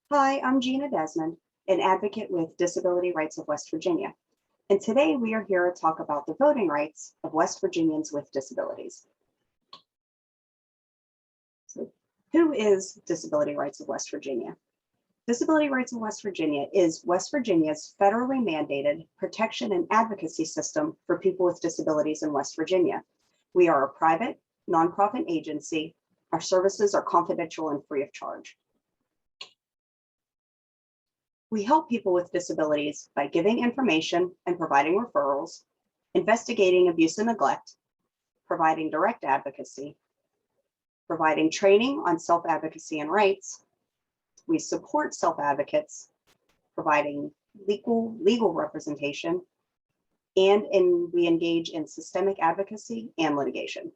Hi, I'm Gina Desmond, an advocate with Disability Rights of West Virginia. And today we are here to talk about the voting rights of West Virginians with disabilities. So, who is Disability Rights of West Virginia? Disability Rights of West Virginia is West Virginia's federally mandated protection and advocacy system for people with disabilities in West Virginia. We are a private, nonprofit agency. Our services are confidential and free of charge. We help people with disabilities by giving information and providing referrals, investigating abuse and neglect, providing direct advocacy, providing training on self-advocacy and rights. We support self-advocates, providing legal representation, and we engage in systemic advocacy and litigation.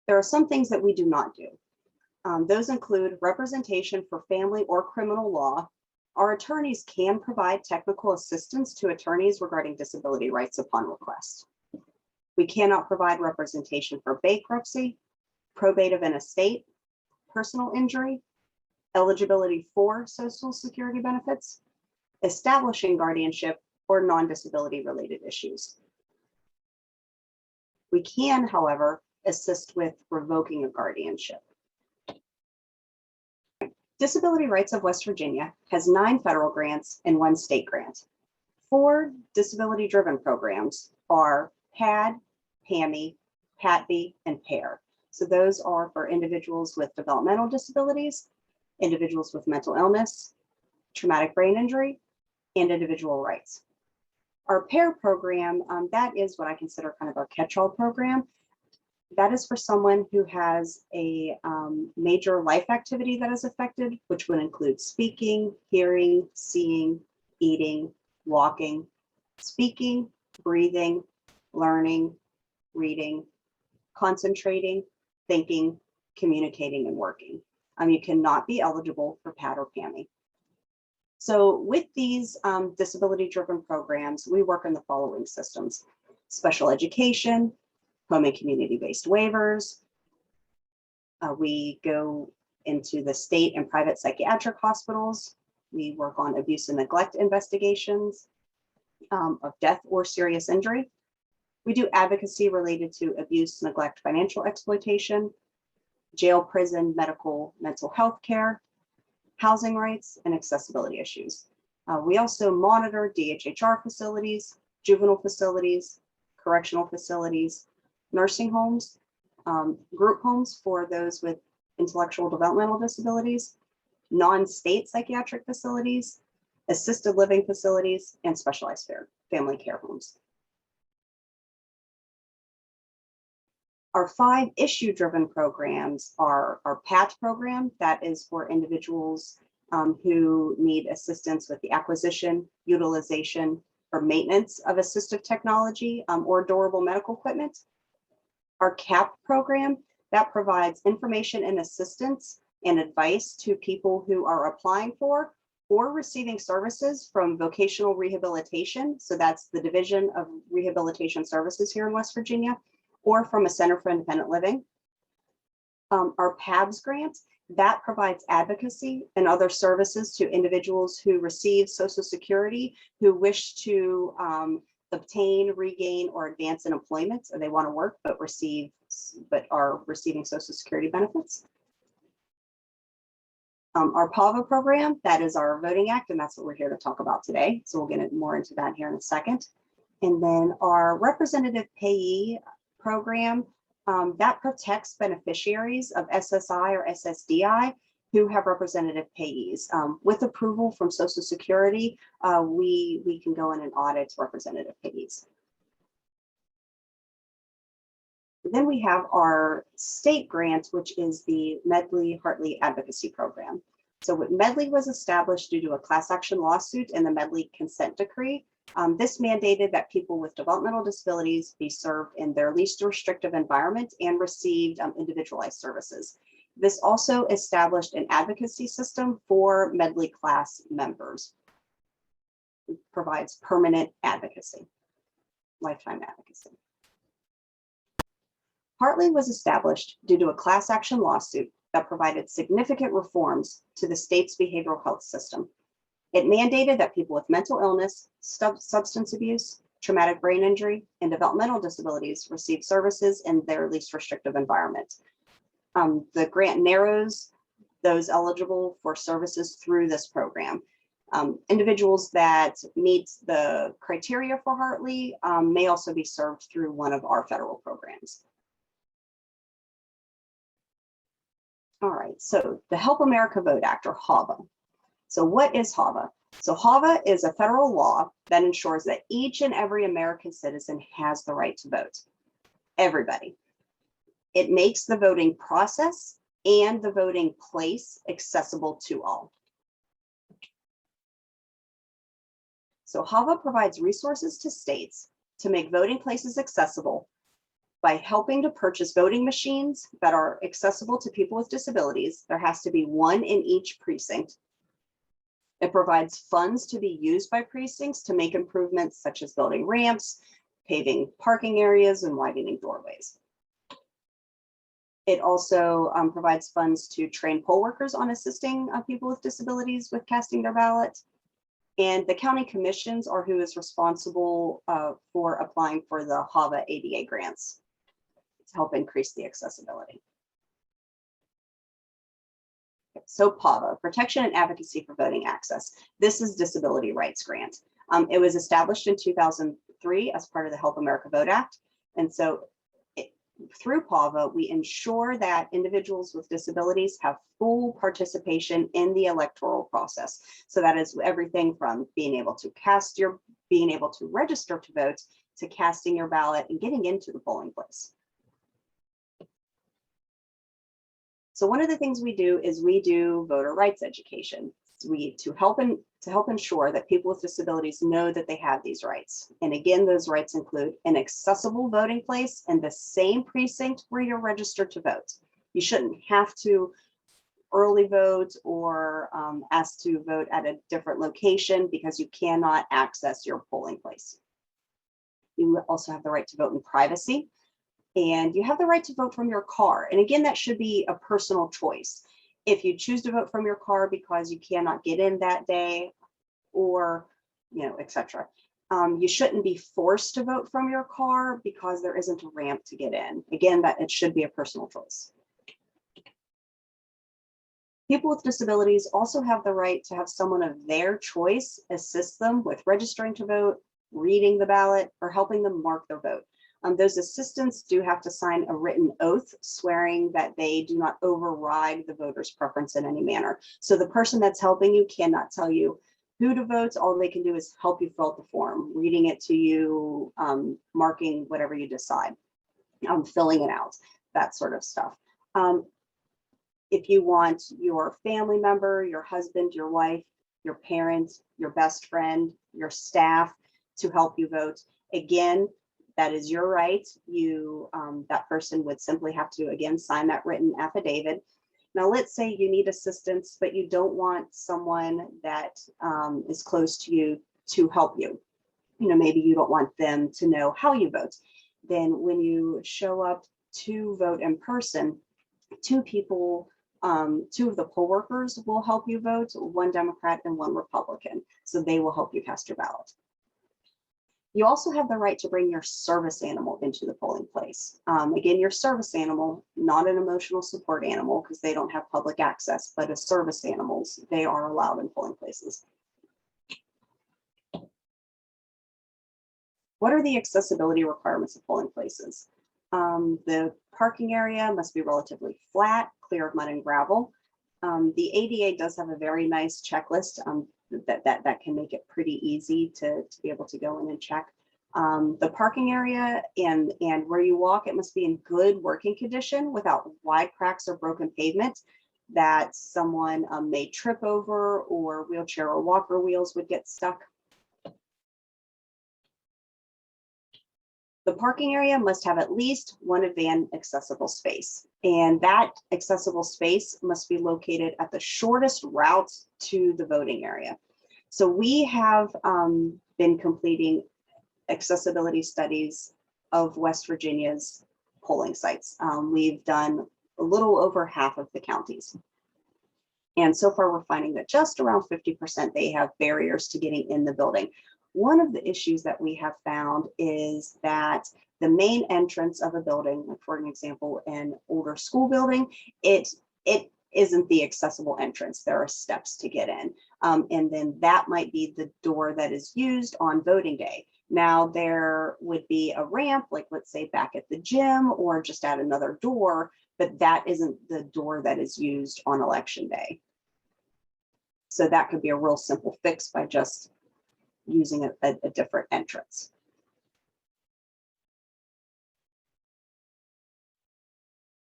There are some things that we do not do. Those include representation for family or criminal law. Our attorneys can provide technical assistance to attorneys regarding disability rights upon request. We cannot provide representation for bankruptcy, probate of an estate, personal injury, eligibility for Social Security benefits, establishing guardianship, or non-disability related issues. We can, however, assist with revoking a guardianship. Disability Rights of West Virginia has 9 federal grants and 1 state grant. 4 disability-driven programs are PAD, PAMI, PATB, and PAIR. So those are for individuals with developmental disabilities, individuals with mental illness, traumatic brain injury, and individual rights. Our PAIR program, that is what I consider kind of our catch-all program. That is for someone who has a major life activity that is affected, which would include speaking, hearing, seeing, eating, walking, speaking, breathing, learning, reading, concentrating, thinking, communicating, and working. You cannot be eligible for PAD or PAMI. So with these disability-driven programs, we work in the following systems: special education, home and community-based waivers. We go into the state and private psychiatric hospitals. We work on abuse and neglect investigations of death or serious injury. We do advocacy related to abuse, neglect, financial exploitation, jail, prison, medical, mental health care, housing rights, and accessibility issues. We also monitor DHHR facilities, juvenile facilities, correctional facilities, nursing homes, group homes for those with intellectual developmental disabilities, non-state psychiatric facilities, assisted living facilities, and specialized family care homes. Our 5 issue-driven programs are our PAT program, that is for individuals who need assistance with the acquisition, utilization, or maintenance of assistive technology or durable medical equipment. Our CAP program, that provides information and assistance and advice to people who are applying for or receiving services from vocational rehabilitation. So that's the Division of Rehabilitation Services here in West Virginia, or from a Center for Independent Living. Our PABS grant, that provides advocacy and other services to individuals who receive Social Security, who wish to obtain, regain, or advance in employment, or they want to work but are receiving Social Security benefits. Our PAVA program, that is our Voting Act, and that's what we're here to talk about today. So we'll get more into that here in a second. And then our Representative Payee program, that protects beneficiaries of SSI or SSDI who have representative payees. With approval from Social Security, we can go in and audit representative payees. Then we have our state grant, which is the Medley-Hartley Advocacy Program. So Medley was established due to a class action lawsuit and the Medley Consent Decree. This mandated that people with developmental disabilities be served in their least restrictive environment and received individualized services. This also established an advocacy system for Medley class members. It provides permanent advocacy, lifetime advocacy. Hartley was established due to a class action lawsuit that provided significant reforms to the state's behavioral health system. It mandated that people with mental illness, substance abuse, traumatic brain injury, and developmental disabilities receive services in their least restrictive environment. The grant narrows those eligible for services through this program. Individuals that meet the criteria for Hartley may also be served through one of our federal programs. All right, so the Help America Vote Act, or HAVA. So what is HAVA? So HAVA is a federal law that ensures that each and every American citizen has the right to vote. Everybody. It makes the voting process and the voting place accessible to all. So HAVA provides resources to states to make voting places accessible by helping to purchase voting machines that are accessible to people with disabilities. There has to be one in each precinct. It provides funds to be used by precincts to make improvements such as building ramps, paving parking areas, and widening doorways. It also provides funds to train poll workers on assisting people with disabilities with casting their ballot. And the county commissions are who is responsible for applying for the HAVA ADA grants to help increase the accessibility. So PAVA, Protection and Advocacy for Voting Access. This is Disability Rights Grant. It was established in 2003 as part of the Help America Vote Act. And so through PAVA, we ensure that individuals with disabilities have full participation in the electoral process. So that is everything from being able to register to vote, to casting your ballot and getting into the polling place. So one of the things we do is we do voter rights education. To help ensure that people with disabilities know that they have these rights. And again, those rights include an accessible voting place in the same precinct where you're registered to vote. You shouldn't have to early vote or ask to vote at a different location because you cannot access your polling place. You also have the right to vote in privacy. And you have the right to vote from your car. And again, that should be a personal choice. If you choose to vote from your car because you cannot get in that day, or, etc. You shouldn't be forced to vote from your car because there isn't a ramp to get in. Again, that it should be a personal choice. People with disabilities also have the right to have someone of their choice assist them with registering to vote, reading the ballot, or helping them mark their vote. Those assistants do have to sign a written oath swearing that they do not override the voter's preference in any manner. So the person that's helping you cannot tell you who to vote. All they can do is help you fill out the form, reading it to you, marking whatever you decide, filling it out, that sort of stuff. If you want your family member, your husband, your wife, your parent, your best friend, your staff to help you vote, again, that is your right. That person would simply have to, again, sign that written affidavit. Now, let's say you need assistance, but you don't want someone that is close to you to help you. Maybe you don't want them to know how you vote. Then when you show up to vote in person, two of the poll workers will help you vote, one Democrat and one Republican. So they will help you cast your ballot. You also have the right to bring your service animal into the polling place. Again, your service animal, not an emotional support animal because they don't have public access, but as service animals, they are allowed in polling places. What are the accessibility requirements of polling places? The parking area must be relatively flat, clear of mud and gravel. The ADA does have a very nice checklist that can make it pretty easy to be able to go in and check. The parking area and where you walk, it must be in good working condition without wide cracks or broken pavement that someone may trip over, or wheelchair or walker wheels would get stuck. The parking area must have at least one van accessible space, and that accessible space must be located at the shortest route to the voting area. So we have been completing accessibility studies of West Virginia's polling sites. We've done a little over half of the counties. And so far, we're finding that just around 50% they have barriers to getting in the building. One of the issues that we have found is that the main entrance of a building, like for an example, an older school building, it isn't the accessible entrance. There are steps to get in. And then that might be the door that is used on voting day. Now there would be a ramp, like let's say back at the gym or just at another door, but that isn't the door that is used on election day. So that could be a real simple fix by just using a different entrance.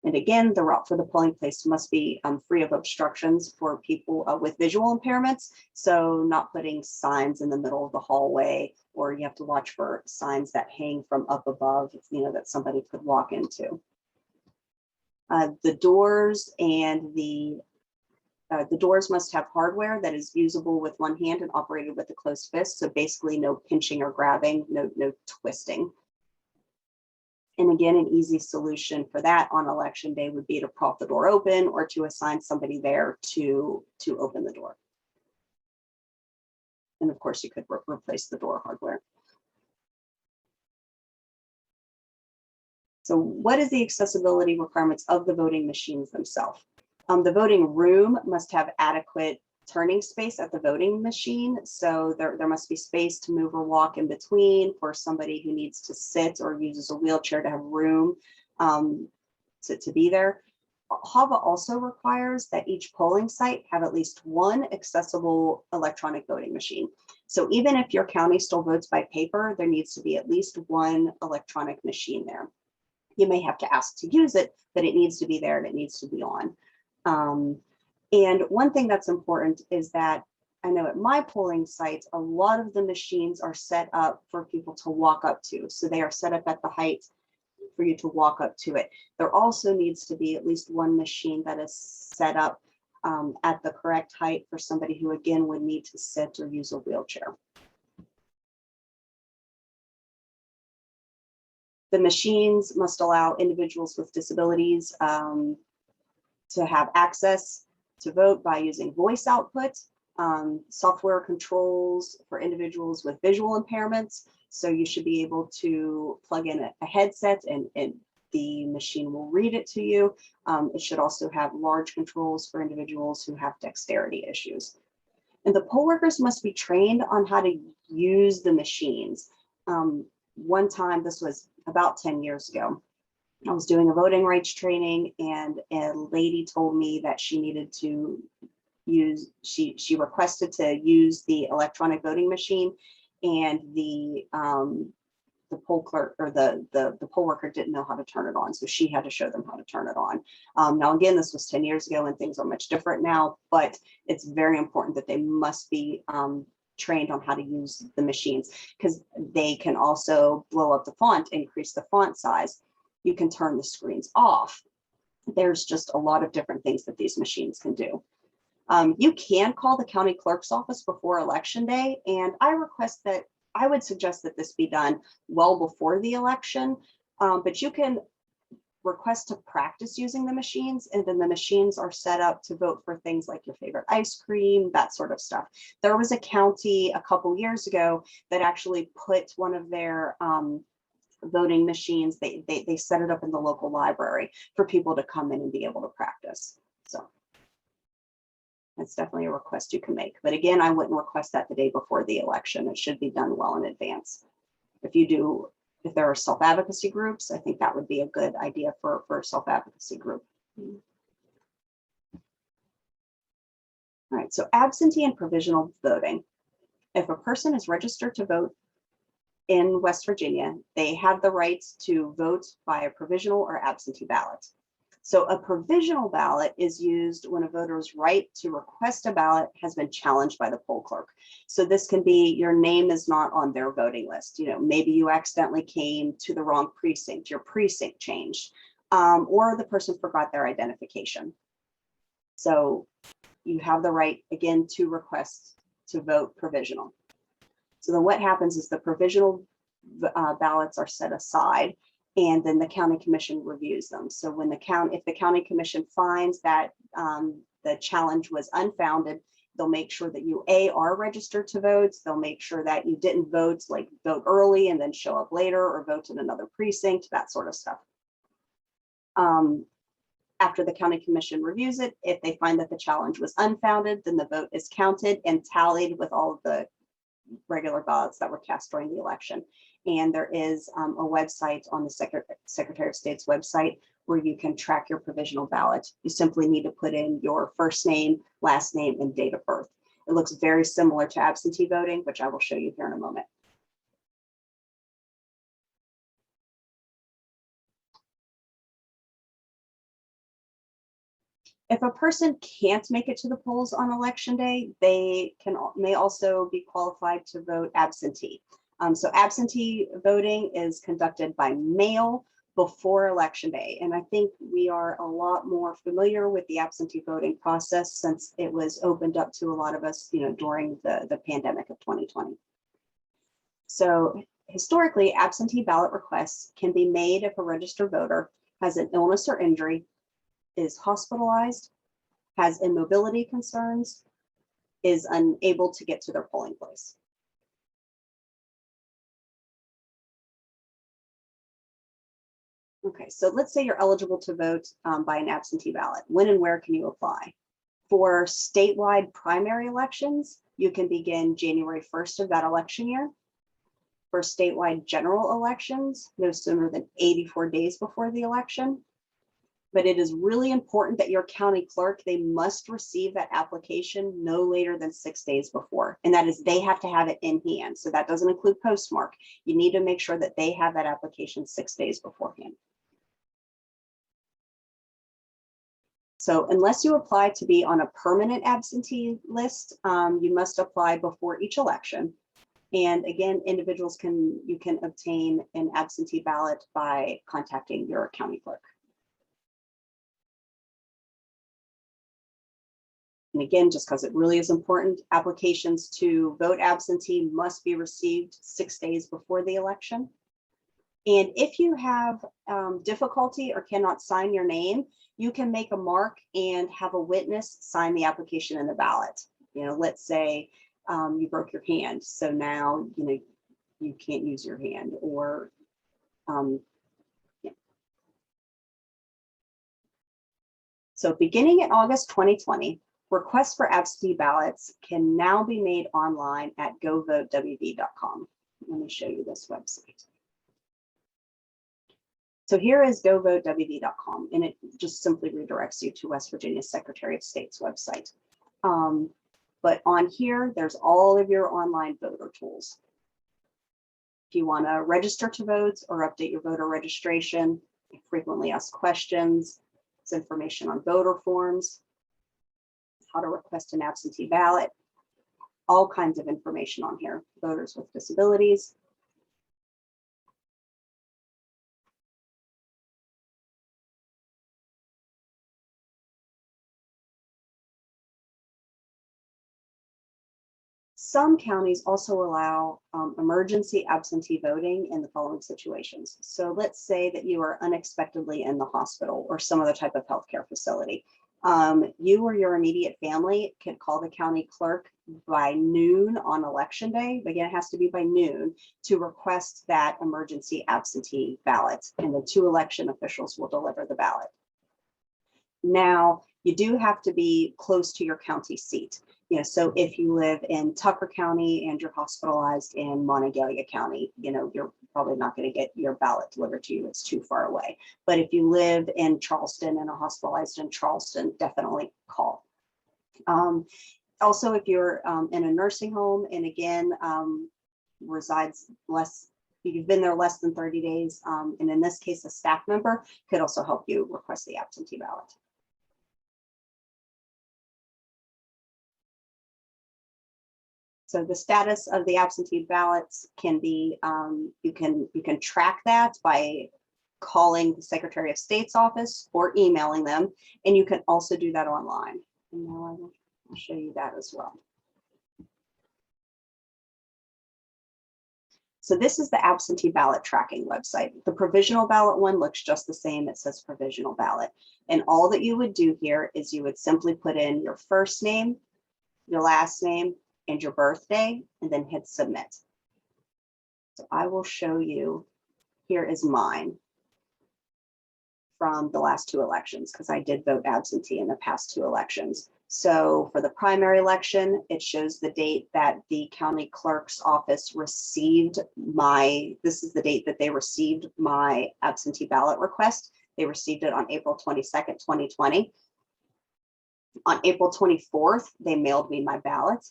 And again, the route for the polling place must be free of obstructions for people with visual impairments. So not putting signs in the middle of the hallway, or you have to watch for signs that hang from up above, you know, that somebody could walk into. The doors and the doors must have hardware that is usable with one hand and operated with a closed fist. So basically no pinching or grabbing, no twisting. And again, an easy solution for that on election day would be to prop the door open or to assign somebody there to open the door. And of course, you could replace the door hardware. So what is the accessibility requirements of the voting machines themselves? The voting room must have adequate turning space at the voting machine. So there must be space to move or walk in between for somebody who needs to sit or uses a wheelchair to have room to be there. HAVA also requires that each polling site have at least one accessible electronic voting machine. So even if your county still votes by paper, there needs to be at least one electronic machine there. You may have to ask to use it, but it needs to be there and it needs to be on. And one thing that's important is that I know at my polling sites, a lot of the machines are set up for people to walk up to. So they are set up at the height for you to walk up to it. There also needs to be at least one machine that is set up at the correct height for somebody who, again, would need to sit or use a wheelchair. The machines must allow individuals with disabilities to have access to vote by using voice output, software controls for individuals with visual impairments. So you should be able to plug in a headset and the machine will read it to you. It should also have large controls for individuals who have dexterity issues. And the poll workers must be trained on how to use the machines. One time, this was about 10 years ago, I was doing a voting rights training and a lady told me that she needed to use, she requested to use the electronic voting machine, and the poll clerk or the poll worker didn't know how to turn it on. So she had to show them how to turn it on. Now, again, this was 10 years ago and things are much different now, but it's very important that they must be trained on how to use the machines, because they can also blow up the font, increase the font size. You can turn the screens off. There's just a lot of different things that these machines can do. You can call the county clerk's office before election day, and I would suggest that this be done well before the election, but you can request to practice using the machines, and then the machines are set up to vote for things like your favorite ice cream, that sort of stuff. There was a county a couple years ago that actually put one of their voting machines, they set it up in the local library for people to come in and be able to practice. So that's definitely a request you can make. But again, I wouldn't request that the day before the election. It should be done well in advance. If there are self-advocacy groups, I think that would be a good idea for a self-advocacy group. All right, so absentee and provisional voting. If a person is registered to vote in West Virginia, they have the right to vote by a provisional or absentee ballot. So a provisional ballot is used when a voter's right to request a ballot has been challenged by the poll clerk. So this can be your name is not on their voting list. You know, maybe you accidentally came to the wrong precinct, your precinct changed, or the person forgot their identification. So you have the right, again, to request to vote provisional. So then what happens is the provisional ballots are set aside, and then the county commission reviews them. So when if the county commission finds that the challenge was unfounded, they'll make sure that you are registered to vote. They'll make sure that you didn't vote, like vote early and then show up later, or vote in another precinct, that sort of stuff. After the county commission reviews it, if they find that the challenge was unfounded, then the vote is counted and tallied with all of the regular ballots that were cast during the election. And there is a website on the Secretary of State's website where you can track your provisional ballot. You simply need to put in your first name, last name, and date of birth. It looks very similar to absentee voting, which I will show you here in a moment. If a person can't make it to the polls on election day, they may also be qualified to vote absentee. So absentee voting is conducted by mail before election day. And I think we are a lot more familiar with the absentee voting process since it was opened up to a lot of us, during the pandemic of 2020. So historically, absentee ballot requests can be made if a registered voter has an illness or injury, is hospitalized, has immobility concerns, is unable to get to their polling place. Okay, so let's say you're eligible to vote by an absentee ballot. When and where can you apply? For statewide primary elections, you can begin January 1st of that election year. For statewide general elections, no sooner than 84 days before the election. But it is really important that your county clerk, they must receive that application no later than 6 days before. And that is, they have to have it in hand. So that doesn't include postmark. You need to make sure that they have that application 6 days beforehand. So unless you apply to be on a permanent absentee list, you must apply before each election. And again, individuals you can obtain an absentee ballot by contacting your county clerk. And again, just because it really is important, applications to vote absentee must be received 6 days before the election. And if you have difficulty or cannot sign your name, you can make a mark and have a witness sign the application in the ballot. Let's say you broke your hand, so now you can't use your hand, or yeah. So beginning in August 2020, requests for absentee ballots can now be made online at govotewv.com. Let me show you this website. So here is govotewv.com, and it just simply redirects you to West Virginia's Secretary of State's website. But on here, there's all of your online voter tools. If you want to register to vote or update your voter registration, frequently asked questions, it's information on voter forms, how to request an absentee ballot, all kinds of information on here, voters with disabilities. Some counties also allow emergency absentee voting in the following situations. So let's say that you are unexpectedly in the hospital or some other type of healthcare facility. You or your immediate family could call the county clerk by noon on election day. Again, it has to be by noon to request that emergency absentee ballot, and the 2 election officials will deliver the ballot. Now, you do have to be close to your county seat. So if you live in Tucker County and you're hospitalized in Monongalia County, you're probably not going to get your ballot delivered to you. It's too far away. But if you live in Charleston and are hospitalized in Charleston, definitely call. Also, if you're in a nursing home and again, you've been there less than 30 days, and in this case, a staff member could also help you request the absentee ballot. So the status of the absentee ballots can be, you can track that by calling the Secretary of State's office or emailing them, and you can also do that online. And now I'll show you that as well. So this is the absentee ballot tracking website. The provisional ballot one looks just the same. It says provisional ballot. And all that you would do here is you would simply put in your first name, your last name, and your birthday, and then hit submit. So I will show you, here is mine from the last 2 elections, because I did vote absentee in the past 2 elections. So for the primary election, it shows the date that the county clerk's office received this is the date that they received my absentee ballot request. They received it on April 22nd, 2020. On April 24th, they mailed me my ballot.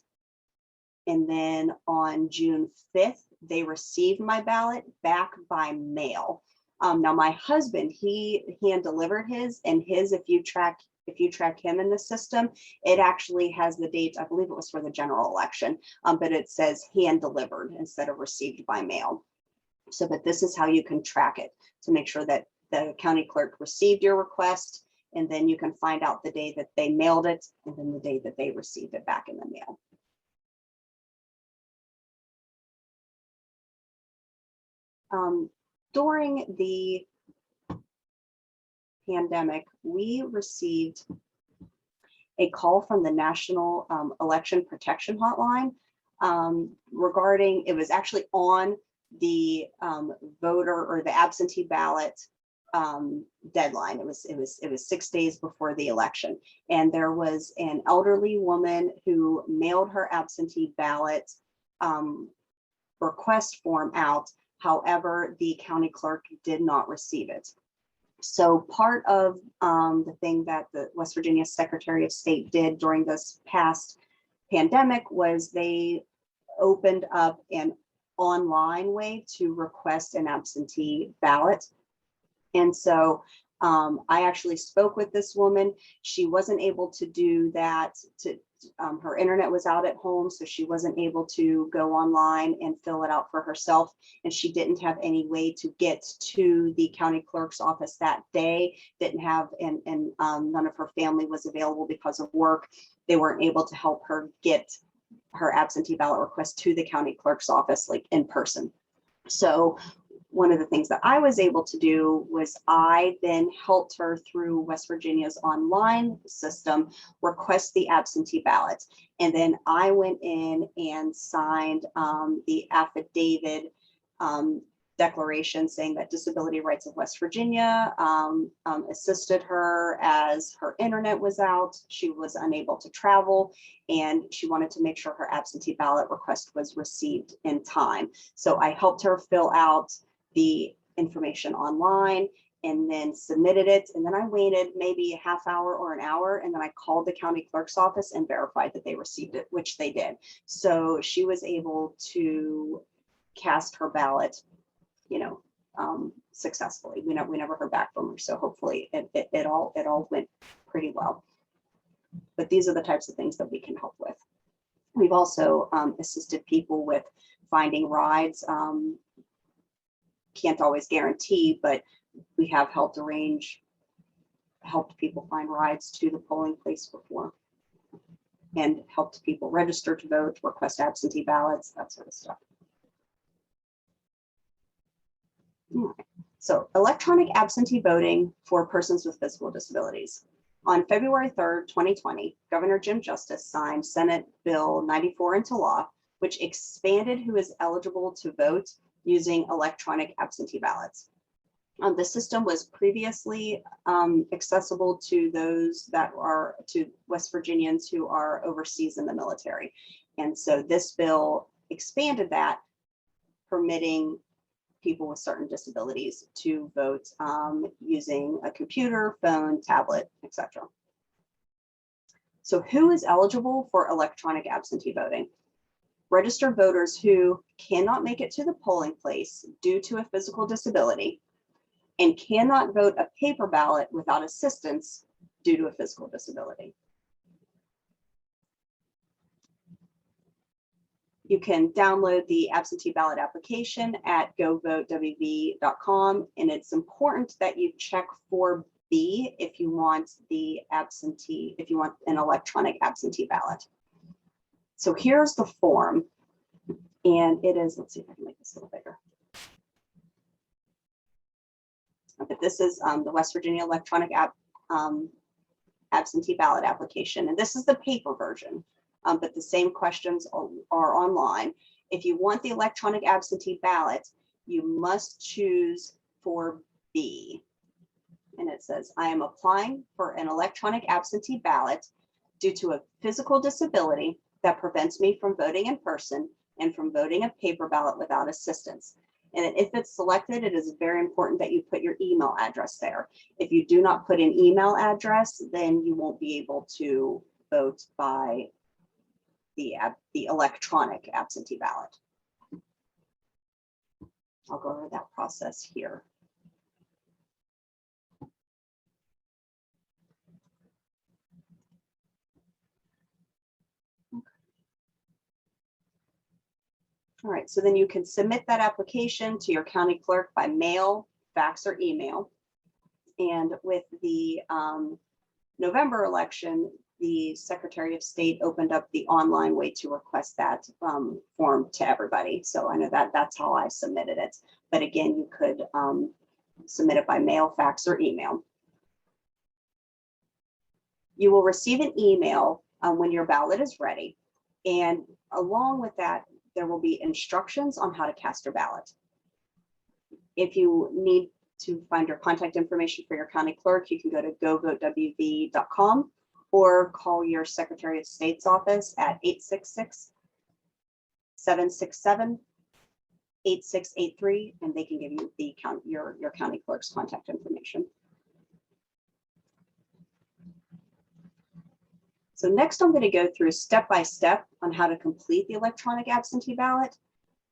And then on June 5th, they received my ballot back by mail. Now my husband, he hand delivered his, and his, if you track him in the system, it actually has the date, I believe it was for the general election, but it says hand delivered instead of received by mail. So, but this is how you can track it to make sure that the county clerk received your request, and then you can find out the day that they mailed it and then the day that they received it back in the mail. During the pandemic, we received a call from the National Election Protection Hotline regarding, it was actually on the voter or the absentee ballot deadline. It was 6 days before the election, and there was an elderly woman who mailed her absentee ballot request form out. However, the county clerk did not receive it. So part of the thing that the West Virginia Secretary of State did during this past pandemic was they opened up an online way to request an absentee ballot. And so I actually spoke with this woman. She wasn't able to do that. Her internet was out at home, so she wasn't able to go online and fill it out for herself. And she didn't have any way to get to the county clerk's office that day, didn't have, and none of her family was available because of work. They weren't able to help her get her absentee ballot request to the county clerk's office, like in person. So one of the things that I was able to do was I then helped her through West Virginia's online system request the absentee ballot. And then I went in and signed the affidavit declaration saying that Disability Rights of West Virginia assisted her as her internet was out. She was unable to travel, and she wanted to make sure her absentee ballot request was received in time. So I helped her fill out the information online and then submitted it. And then I waited maybe a half hour or an hour, and then I called the county clerk's office and verified that they received it, which they did. So she was able to cast her ballot, successfully. We never heard back from her, so hopefully it all went pretty well. But these are the types of things that we can help with. We've also assisted people with finding rides. Can't always guarantee, but we have helped people find rides to the polling place before, and helped people register to vote, request absentee ballots, that sort of stuff. Okay. So electronic absentee voting for persons with physical disabilities. On February 3rd, 2020, Governor Jim Justice signed Senate Bill 94 into law, which expanded who is eligible to vote using electronic absentee ballots. The system was previously accessible to those that are to West Virginians who are overseas in the military. And so this bill expanded that, permitting people with certain disabilities to vote using a computer, phone, tablet, etc. So who is eligible for electronic absentee voting? Registered voters who cannot make it to the polling place due to a physical disability and cannot vote a paper ballot without assistance due to a physical disability. You can download the absentee ballot application at govotewv.com, and it's important that you check for B if you want an electronic absentee ballot. So here's the form. And it is, let's see if I can make this a little bigger. But this is the West Virginia electronic absentee ballot application. And this is the paper version, but the same questions are online. If you want the electronic absentee ballot, you must choose for B. And it says, I am applying for an electronic absentee ballot due to a physical disability that prevents me from voting in person and from voting a paper ballot without assistance. And if it's selected, it is very important that you put your email address there. If you do not put an email address, then you won't be able to vote by the electronic absentee ballot. I'll go over that process here. All right, so then you can submit that application to your county clerk by mail, fax, or email. And with the November election, the Secretary of State opened up the online way to request that form to everybody. So I know that that's how I submitted it. But again, you could submit it by mail, fax, or email. You will receive an email when your ballot is ready. And along with that, there will be instructions on how to cast your ballot. If you need to find your contact information for your county clerk, you can go to govotewv.com or call your Secretary of State's office at 866-767-8683, and they can give you the your county clerk's contact information. So next I'm going to go through step by step on how to complete the electronic absentee ballot.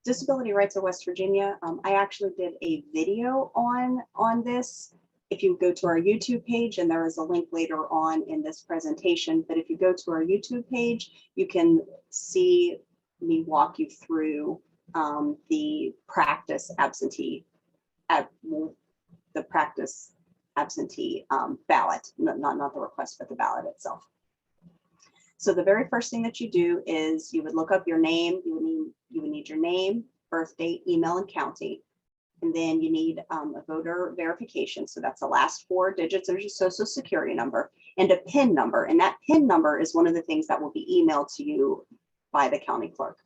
Disability Rights of West Virginia, I actually did a video on this. If you go to our YouTube page, and there is a link later on in this presentation, but if you go to our YouTube page, you can see me walk you through the practice absentee ballot, not the request, but the ballot itself. So the very first thing that you do is you would look up your name. You would need your name, birth date, email, and county. And then you need a voter verification. So that's the last 4 digits of your social security number and a PIN number. And that PIN number is one of the things that will be emailed to you by the county clerk.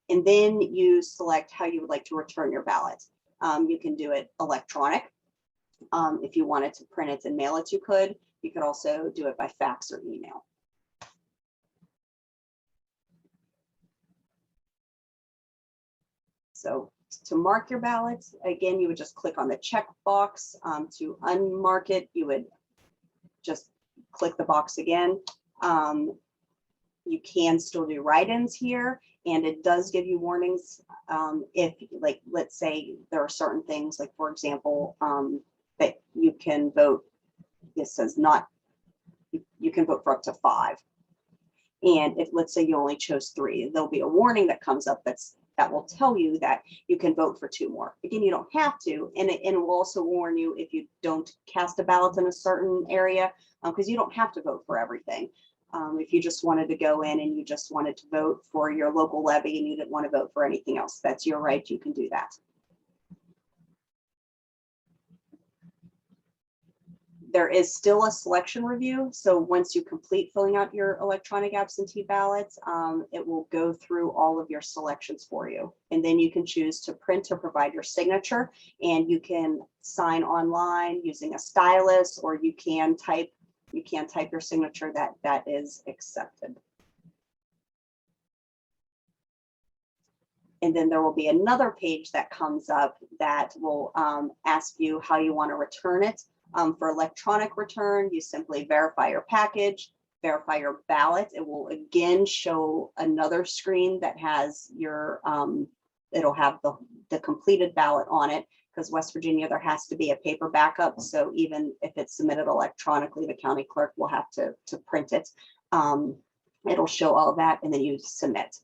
And then you select how you would like to return your ballot. You can do it electronic. If you wanted to print it and mail it, you could. You could also do it by fax or email. So to mark your ballots, again, you would just click on the check box. To unmark it, you would just click the box again. You can still do write-ins here, and it does give you warnings if, like, let's say there are certain things, like, for example, that you can vote, this says not, you can vote for up to 5. And if, let's say, you only chose 3, there'll be a warning that comes up that will tell you that you can vote for 2 more. Again, you don't have to, and it will also warn you if you don't cast a ballot in a certain area, because you don't have to vote for everything. If you just wanted to go in and you just wanted to vote for your local levy and you didn't want to vote for anything else, that's your right, you can do that. There is still a selection review. So once you complete filling out your electronic absentee ballots, it will go through all of your selections for you. And then you can choose to print or provide your signature, and you can sign online using a stylus, or you can type your signature that is accepted. And then there will be another page that comes up that will ask you how you want to return it. For electronic return, you simply verify your package, verify your ballot. It will again show another screen that has your, it'll have the completed ballot on it, because West Virginia, there has to be a paper backup. So even if it's submitted electronically, the county clerk will have to print it. It'll show all of that, and then you submit.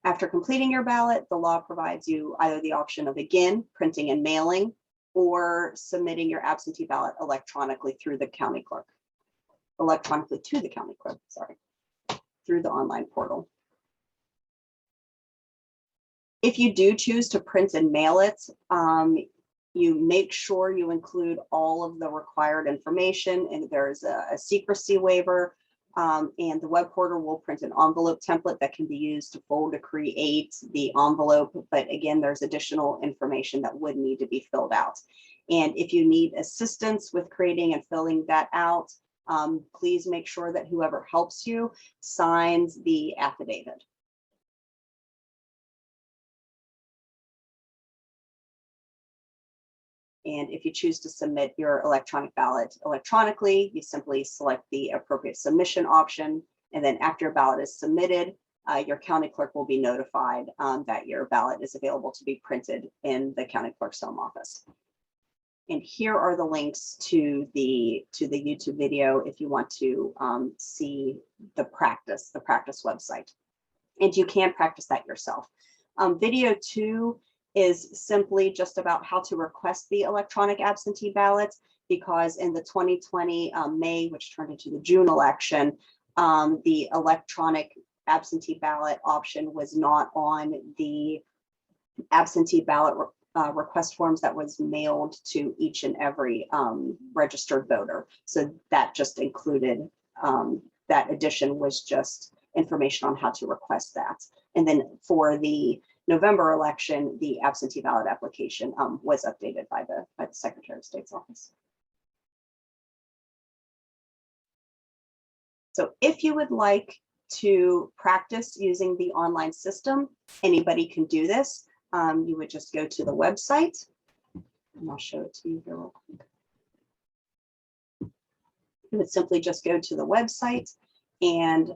After completing your ballot, the law provides you either the option of, again, printing and mailing, or submitting your absentee ballot electronically through the county clerk, electronically to the county clerk, sorry. through the online portal. If you do choose to print and mail it, you make sure you include all of the required information, and there's a secrecy waiver, and the web portal will print an envelope template that can be used to fold to create the envelope. But again, there's additional information that would need to be filled out. And if you need assistance with creating and filling that out, please make sure that whoever helps you signs the affidavit. And if you choose to submit your electronic ballot electronically, you simply select the appropriate submission option. And then after your ballot is submitted, your county clerk will be notified that your ballot is available to be printed in the county clerk's home office. And here are the links to the YouTube video if you want to see the practice website. And you can practice that yourself. Video 2 is simply just about how to request the electronic absentee ballot, because in the 2020 May, which turned into the June election, the electronic absentee ballot option was not on the absentee ballot request forms that was mailed to each and every registered voter. So that just included, that addition was just information on how to request that. And then for the November election, the absentee ballot application was updated by the Secretary of State's office. So if you would like to practice using the online system, anybody can do this. You would just go to the website, and I'll show it to you here real quick. You would simply just go to the website, and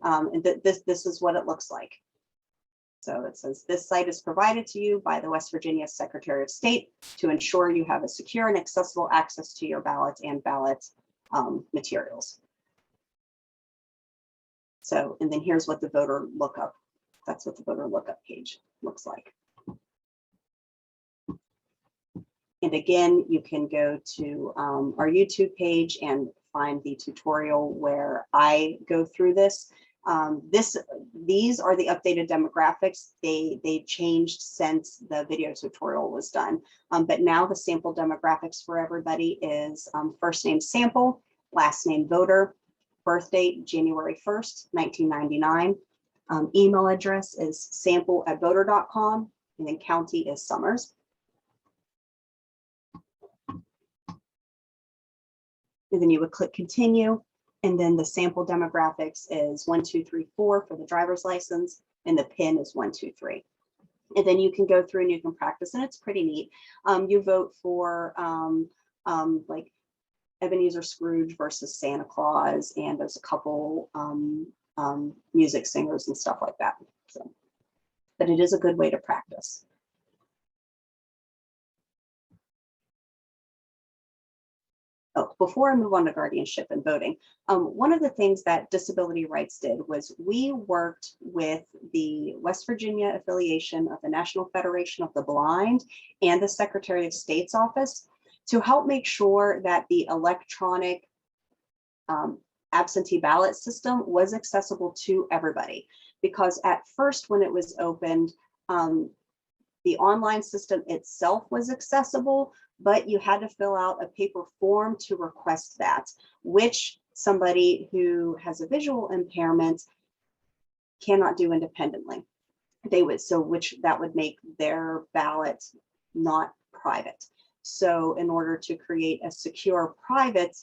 this is what it looks like. So it says, this site is provided to you by the West Virginia Secretary of State to ensure you have a secure and accessible access to your ballot and ballot materials. So, and then here's what the voter lookup, that's what the voter lookup page looks like. And again, you can go to our YouTube page and find the tutorial where I go through this. These are the updated demographics. They changed since the video tutorial was done. But now the sample demographics for everybody is first name sample, last name voter, birth date January 1st, 1999. Email address is sample@voter.com, and then county is Summers. And then you would click continue. And then the sample demographics is 1, 2, 3, 4 for the driver's license, and the PIN is 1, 2, 3. And then you can go through and you can practice, and it's pretty neat. You vote for like Ebenezer Scrooge versus Santa Claus, and there's a couple music singers and stuff like that. So, but it is a good way to practice. Oh, before I move on to guardianship and voting, one of the things that Disability Rights did was we worked with the West Virginia affiliation of the National Federation of the Blind and the Secretary of State's office to help make sure that the electronic absentee ballot system was accessible to everybody. Because at first, when it was opened, the online system itself was accessible, but you had to fill out a paper form to request that, which somebody who has a visual impairment cannot do independently. Which that would make their ballot not private. So in order to create a secure private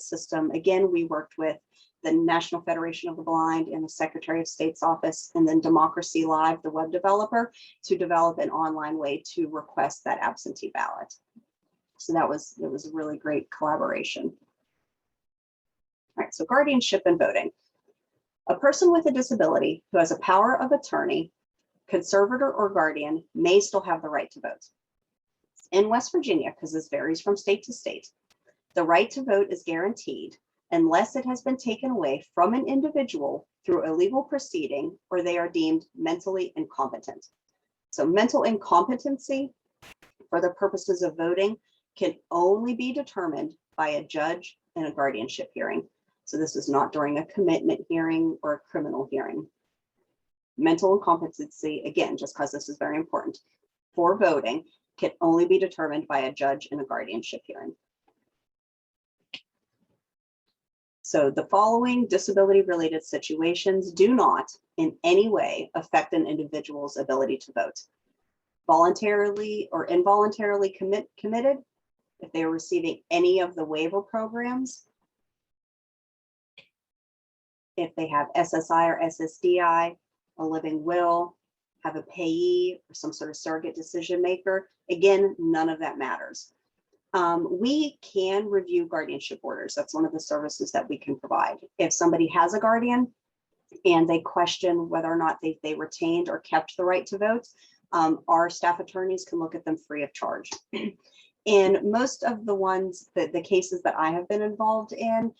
system, again, we worked with the National Federation of the Blind and the Secretary of State's office, and then Democracy Live, the web developer, to develop an online way to request that absentee ballot. So it was a really great collaboration. All right, so guardianship and voting. A person with a disability who has a power of attorney, conservator, or guardian may still have the right to vote. In West Virginia, because this varies from state to state, the right to vote is guaranteed unless it has been taken away from an individual through a legal proceeding or they are deemed mentally incompetent. So mental incompetency for the purposes of voting can only be determined by a judge in a guardianship hearing. So this is not during a commitment hearing or a criminal hearing. Mental incompetency, again, just because this is very important, for voting can only be determined by a judge in a guardianship hearing. So the following disability-related situations do not in any way affect an individual's ability to vote. Voluntarily or involuntarily committed, if they are receiving any of the waiver programs, if they have SSI or SSDI, a living will, have a payee or some sort of surrogate decision maker, again, none of that matters. We can review guardianship orders. That's one of the services that we can provide. If somebody has a guardian and they question whether or not they retained or kept the right to vote, our staff attorneys can look at them free of charge. In most of the ones, the cases that I have been involved in,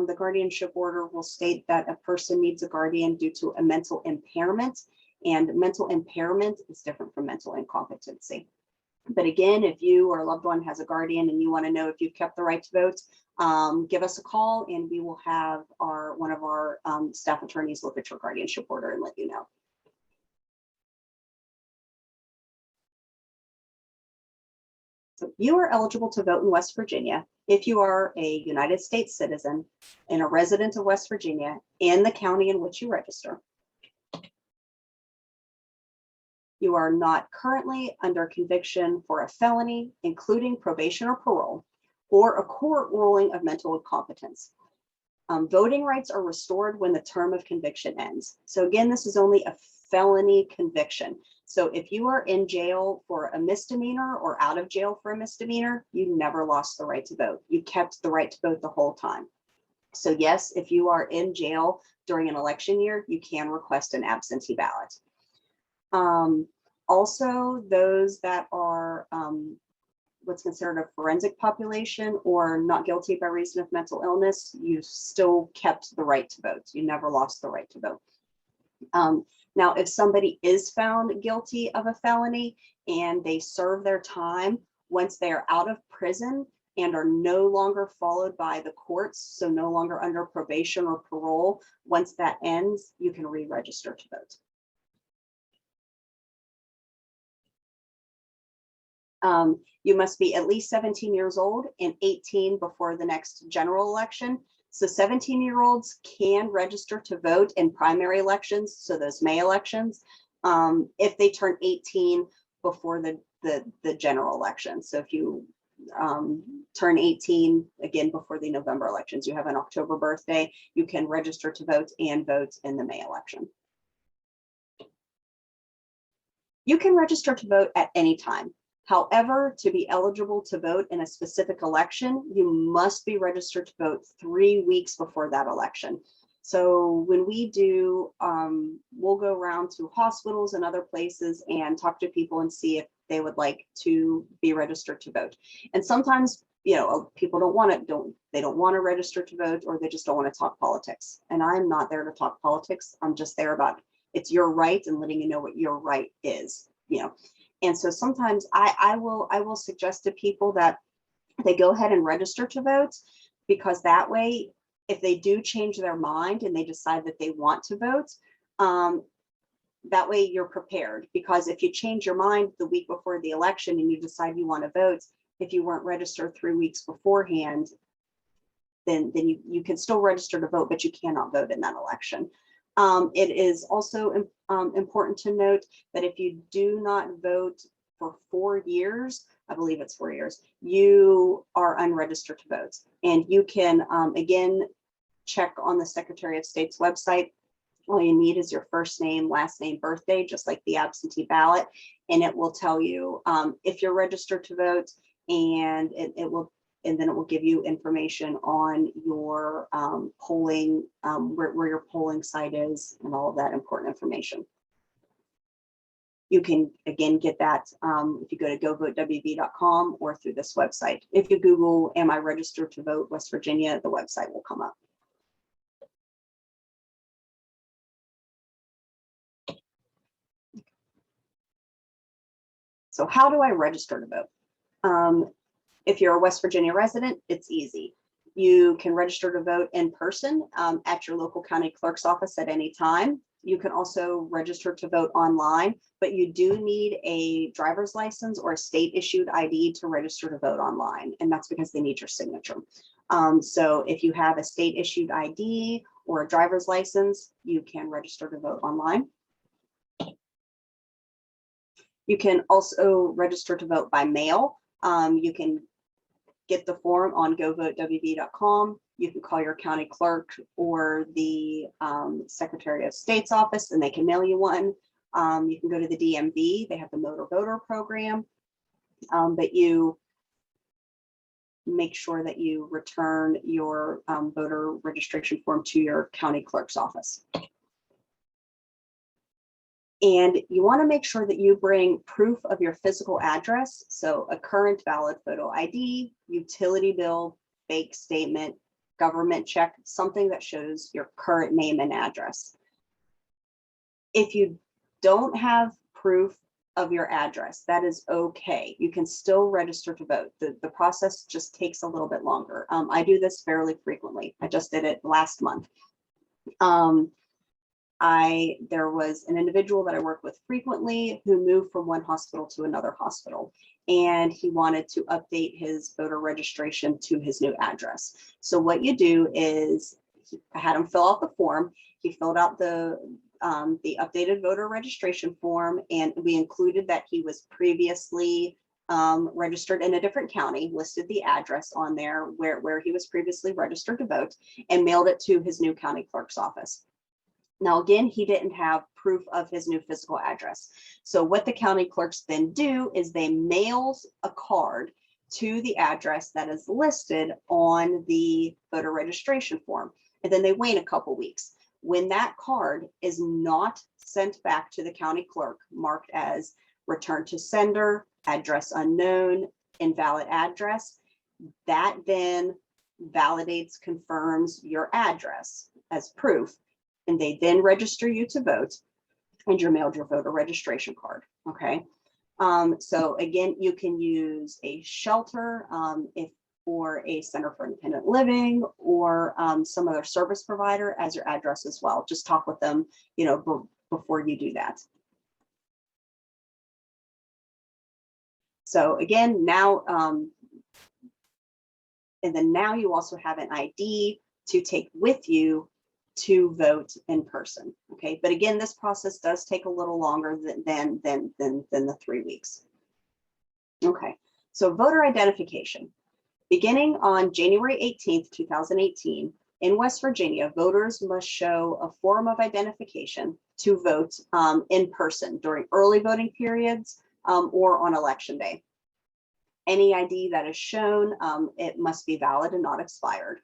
the guardianship order will state that a person needs a guardian due to a mental impairment, and mental impairment is different from mental incompetency. But again, if you or a loved one has a guardian and you want to know if you've kept the right to vote, give us a call and we will have one of our staff attorneys look at your guardianship order and let you know. So you are eligible to vote in West Virginia if you are a United States citizen and a resident of West Virginia in the county in which you register. You are not currently under conviction for a felony, including probation or parole, or a court ruling of mental incompetence. Voting rights are restored when the term of conviction ends. So again, this is only a felony conviction. So if you are in jail for a misdemeanor or out of jail for a misdemeanor, you never lost the right to vote. You kept the right to vote the whole time. So yes, if you are in jail during an election year, you can request an absentee ballot. Also, those that are what's considered a forensic population or not guilty by reason of mental illness, you still kept the right to vote. You never lost the right to vote. Now, if somebody is found guilty of a felony and they serve their time, once they are out of prison and are no longer followed by the courts, so no longer under probation or parole, once that ends, you can re-register to vote. You must be at least 17 years old and 18 before the next general election. So 17-year-olds can register to vote in primary elections, so those May elections, if they turn 18 before the general election. So if you turn 18, again, before the November elections, you have an October birthday, you can register to vote and vote in the May election. You can register to vote at any time. However, to be eligible to vote in a specific election, you must be registered to vote 3 weeks before that election. So when we do, we'll go around to hospitals and other places and talk to people and see if they would like to be registered to vote. And sometimes, you know, people don't want to register to vote, or they just don't want to talk politics. And I'm not there to talk politics. I'm just there about it's your right and letting you know what your right is, you know. And so sometimes I will suggest to people that they go ahead and register to vote, because that way, if they do change their mind and they decide that they want to vote, that way you're prepared. Because if you change your mind the week before the election and you decide you want to vote, if you weren't registered 3 weeks beforehand, then you can still register to vote, but you cannot vote in that election. It is also important to note that if you do not vote for 4 years, I believe it's 4 years, you are unregistered to vote. And you can, again, check on the Secretary of State's website. All you need is your first name, last name, birthday, just like the absentee ballot. And it will tell you if you're registered to vote, and then it will give you information on your polling, where your polling site is, and all of that important information. You can, again, get that if you go to govotewv.com or through this website. If you Google, am I registered to vote West Virginia, the website will come up. So how do I register to vote? If you're a West Virginia resident, it's easy. You can register to vote in person at your local county clerk's office at any time. You can also register to vote online, but you do need a driver's license or a state issued ID to register to vote online. And that's because they need your signature. So if you have a state issued ID or a driver's license, you can register to vote online. You can also register to vote by mail. You can get the form on govotewv.com. You can call your county clerk or the Secretary of State's office and they can mail you one. You can go to the DMV, they have the Motor Voter program, but you make sure that you return your voter registration form to your county clerk's office. And you want to make sure that you bring proof of your physical address. So a current valid photo ID, utility bill, bank statement, government check, something that shows your current name and address. If you don't have proof of your address, that is okay. You can still register to vote. The process just takes a little bit longer. I do this fairly frequently. I just did it last month. There was an individual that I work with frequently who moved from one hospital to another hospital, and he wanted to update his voter registration to his new address. So what you do is, I had him fill out the form. He filled out the updated voter registration form, and we included that he was previously registered in a different county, listed the address on there where he was previously registered to vote, and mailed it to his new county clerk's office. Now, again, he didn't have proof of his new physical address. So what the county clerks then do is they mail a card to the address that is listed on the voter registration form. And then they wait a couple weeks. When that card is not sent back to the county clerk, marked as return to sender, address unknown, invalid address, that then validates, confirms your address as proof. And they then register you to vote, and you're mailed your voter registration card. Okay. So again, you can use a shelter or a Center for Independent Living or some other service provider as your address as well. Just talk with them, before you do that. So again, now, and then now you also have an ID to take with you to vote in person. Okay, but again, this process does take a little longer than the 3 weeks. Okay, so voter identification. Beginning on January 18th, 2018, in West Virginia, voters must show a form of identification to vote in person during early voting periods or on election day. Any ID that is shown, it must be valid and not expired.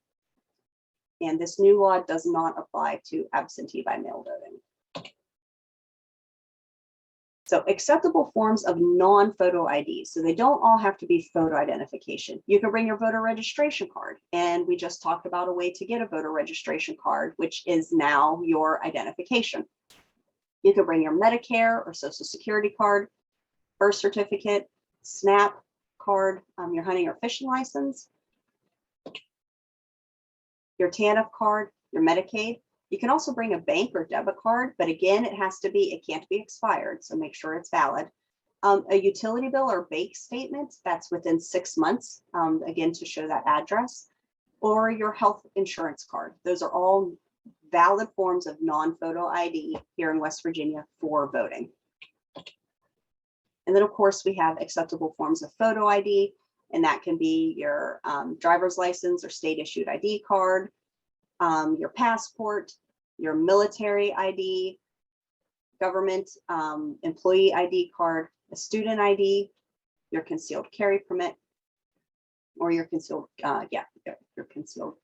And this new law does not apply to absentee by mail voting. So acceptable forms of non-photo IDs. So they don't all have to be photo identification. You can bring your voter registration card. And we just talked about a way to get a voter registration card, which is now your identification. You can bring your Medicare or Social Security card, birth certificate, SNAP card, your hunting or fishing license, your TANF card, your Medicaid. You can also bring a bank or debit card, but again, it can't be expired, so make sure it's valid. A utility bill or bank statement that's within 6 months, again, to show that address, or your health insurance card. Those are all valid forms of non-photo ID here in West Virginia for voting. And then, of course, we have acceptable forms of photo ID, and that can be your driver's license or state issued ID card, your passport, your military ID, government employee ID card, a student ID, your concealed carry permit, or your concealed, your concealed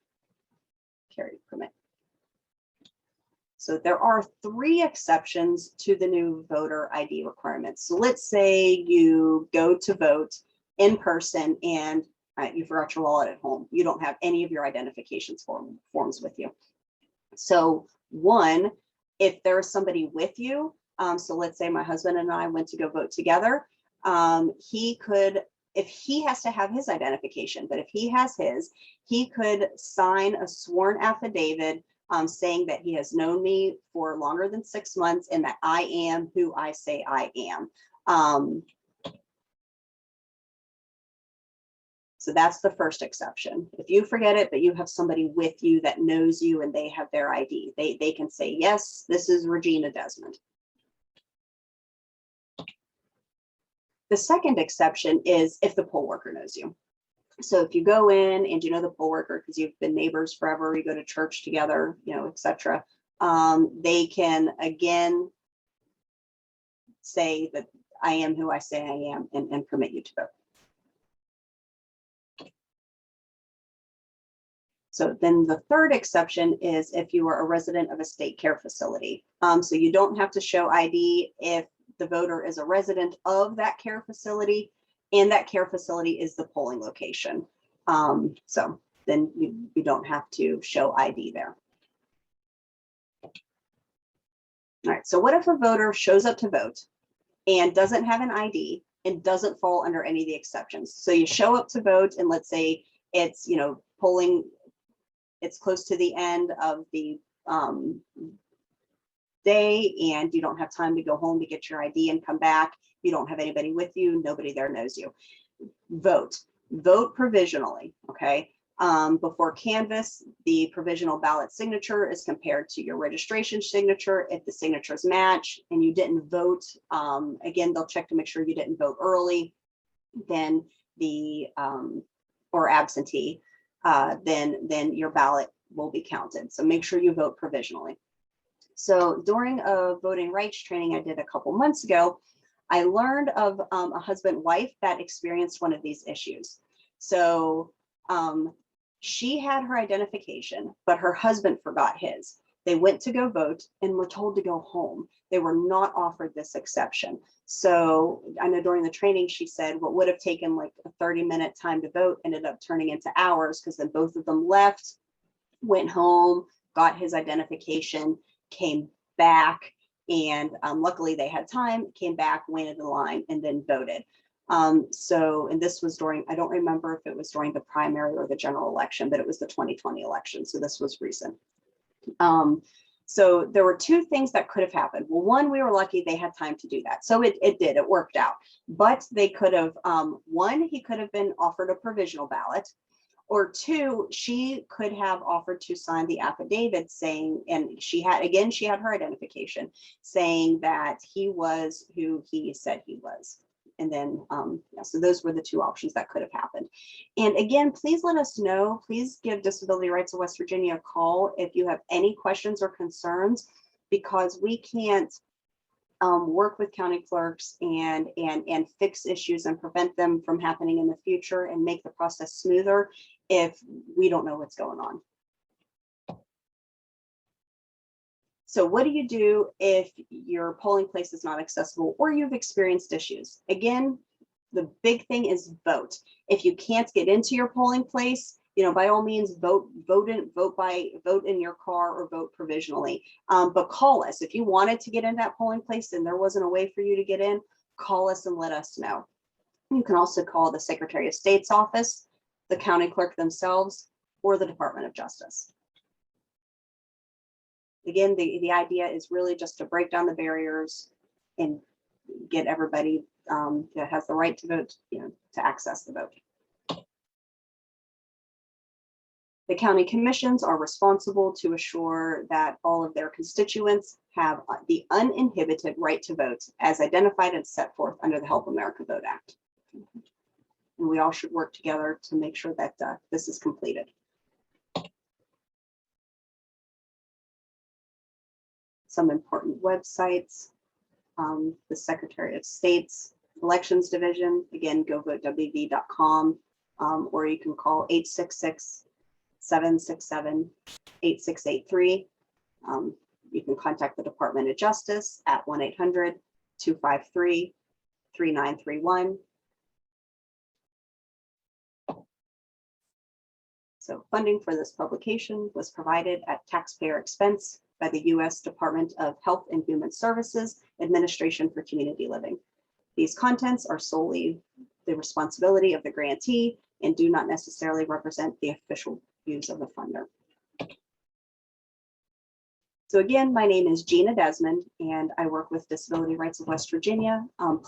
carry permit. So there are 3 exceptions to the new voter ID requirements. So let's say you go to vote in person and you forgot your wallet at home. You don't have any of your identification forms with you. So 1, if there is somebody with you, so let's say my husband and I went to go vote together, he could if he has to have his identification, but if he has his, he could sign a sworn affidavit saying that he has known me for longer than 6 months and that I am who I say I am. So that's the first exception. If you forget it, but you have somebody with you that knows you and they have their ID, they can say, yes, this is Regina Desmond. The second exception is if the poll worker knows you. So if you go in and you know the poll worker because you've been neighbors forever, you go to church together, you know, etc., they can again say that I am who I say I am and permit you to vote. So then the third exception is if you are a resident of a state care facility. So you don't have to show ID if the voter is a resident of that care facility and that care facility is the polling location. So then you don't have to show ID there. All right, so what if a voter shows up to vote and doesn't have an ID and doesn't fall under any of the exceptions? So you show up to vote and let's say it's, you know, polling, it's close to the end of the day and you don't have time to go home to get your ID and come back. You don't have anybody with you. Nobody there knows you. Vote provisionally, okay? Before canvass, the provisional ballot signature is compared to your registration signature. If the signatures match and you didn't vote, again, they'll check to make sure you didn't vote early, then the, or absentee, then your ballot will be counted. So make sure you vote provisionally. So during a voting rights training I did a couple months ago, I learned of a husband-wife that experienced one of these issues. So she had her identification, but her husband forgot his. They went to go vote and were told to go home. They were not offered this exception. So I know during the training, she said what would have taken like a 30-minute time to vote ended up turning into hours because then both of them left, went home, got his identification, came back, and luckily they had time, came back, waited in line, and then voted. So, and this was during, I don't remember if it was during the primary or the general election, but it was the 2020 election. So this was recent. So there were two things that could have happened. Well, one, we were lucky they had time to do that. So it did, it worked out. But they could have, one, he could have been offered a provisional ballot, or two, she could have offered to sign the affidavit saying, and she had, again, she had her identification saying that he was who he said he was. And then, yeah, so those were the two options that could have happened. And again, please let us know, please give Disability Rights of West Virginia a call if you have any questions or concerns, because we can't work with county clerks and fix issues and prevent them from happening in the future and make the process smoother if we don't know what's going on. So what do you do if your polling place is not accessible or you've experienced issues? Again, the big thing is vote. If you can't get into your polling place, you know, by all means, vote in your car or vote provisionally. But call us if you wanted to get in that polling place and there wasn't a way for you to get in. Call us and let us know. You can also call the Secretary of State's office, the county clerk themselves, or the Department of Justice. Again, the idea is really just to break down the barriers and get everybody that has the right to vote, you know, to access the vote. The county commissions are responsible to assure that all of their constituents have the uninhibited right to vote as identified and set forth under the Help America Vote Act. And we all should work together to make sure that this is completed. Some important websites, the Secretary of State's Elections Division, again, govotewv.com, or you can call 866-767-8683. You can contact the Department of Justice at 1-800-253-3931. So funding for this publication was provided at taxpayer expense by the U.S. Department of Health and Human Services, Administration for Community Living. These contents are solely the responsibility of the grantee and do not necessarily represent the official views of the funder. So again, my name is Gina Desmond, and I work with Disability Rights of West Virginia.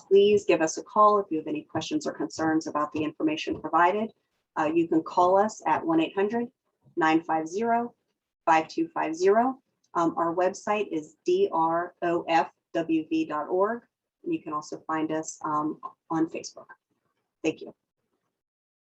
Please give us a call if you have any questions or concerns about the information provided. You can call us at 1-800-950-5250. Our website is drofwv.org. And you can also find us on Facebook. Thank you.